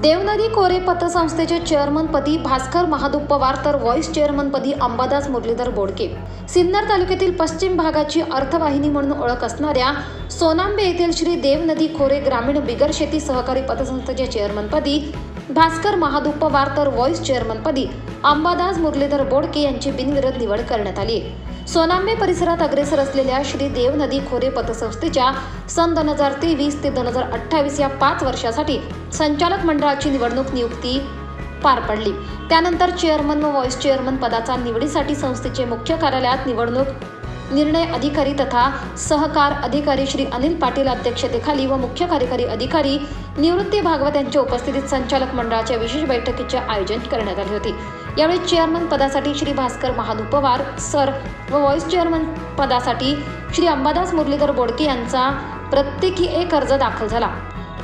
देवनदी कोरे पतसंस्थेचे चेअरमनपदी भास्कर महादूप पवार तर व्हाईस चेअरमनपदी अंबादास मुरलीधर बोडके। सिन्नर तालुक्यातील पश्चिम भागाची अर्थवाहिनी म्हणून ओळख असणाऱ्या सोनांबे येथील श्री देवनदी खोरे ग्रामीण बिगर शेती सहकारी पतसंस्थेच्या चेअरमनपदी भास्कर महादूप पवार तर व्हाईस चेअरमनपदी अंबादास मुरलीधर बोडके यांची बिनविरोध निवड करण्यात आली। सोनांबे परिसरात अग्रेसर असलेल्या श्री देवनदी खोरे पतसंस्थेच्या सन 2023 ते 2028 या 5 वर्षासाठी संचालक मंडळाची नियुक्ती पार पडली। त्यानंतर चेअरमन व व्हाईस चेअरमन पदाचा निवडीसाठी संस्थेचे मुख्य कार्यालयात निवडणूक निर्णय अधिकारी तथा सहकार अधिकारी श्री अनिल पाटील अध्यक्षतेखाली व मुख्य कार्यकारी अधिकारी निवृत्ती भागवत यांच्या उपस्थितीत संचालक मंडळाच्या विशेष बैठकीचे आयोजन करण्यात आले होते। यावेळी चेअरमन पदासाठी श्री भास्कर महादूप पवार सर व व्हाईस चेअरमन पदासाठी श्री अंबादास मुरलीधर बोडके यांचा प्रत्येकी एक अर्ज दाखल झाला।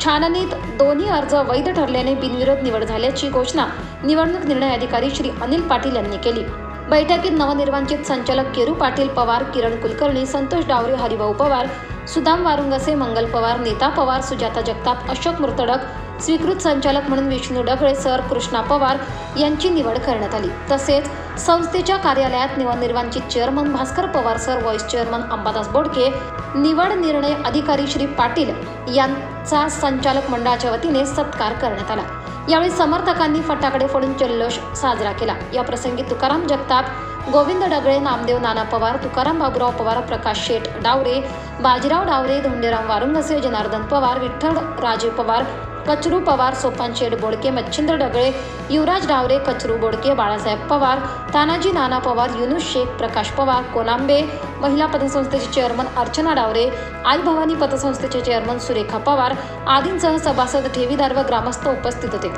छाननीत दोन्ही अर्ज वैध ठरल्याने बिनविरोध निवड झाल्याची घोषणा निवडणूक निर्णय अधिकारी श्री अनिल पाटील यांनी केली। बैठकीत नवनिर्वाचित संचालक केरू पाटील पवार, किरण कुलकर्णी, संतोष डावरे, हरिभाऊ पवार, सुदाम वारुंगसे, मंगल पवार, नीता पवार, सुजाता जगताप, अशोक मुर्तडक, स्वीकृत संचालक म्हणून विष्णू डगळे सर, कृष्णा पवार यांची निवड करण्यात आली। तसेच संस्थेच्या कार्यालयात नवनिर्वाचित chairman Bhaskar Pawar sir, vice chairman Ambadas Bodke, निवड निर्णय अधिकारी श्री पाटील यांचा संचालक मंडळाच्या वतीने सत्कार करण्यात आला। यावेळी समर्थकांनी फटाकडे फोडून जल्लोष साजरा केला। या प्रसंगी तुकाराम जगताप, गोविंद डगळे, नामदेव नाना पवार, तुकाराम बाबूराव पवार, प्रकाश शेठ डावरे, बाजीराव डावरे, धोंडेराम वारुंगसे, जनार्दन पवार, विठ्ठल राजे पवार, कचरू पवार, सोपान शेठ बोडके, मच्छिंद्र डगळे, युवराज डावरे, कचरू बोडके, बाळासाहेब पवार, तानाजी नाना पवार, युनुस शेख, प्रकाश पवार, कोनांबे महिला पतसंस्थेचे चेअरमन अर्चना डावरे, आई भवानी पतसंस्थेचे चेअरमन सुरेखा पवार आदींसह सभासद, ठेवीदार व ग्रामस्थ उपस्थित होते।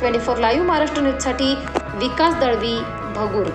24 लाईव्ह महाराष्ट्र न्यूजसाठी विकास दळवी, भगूर।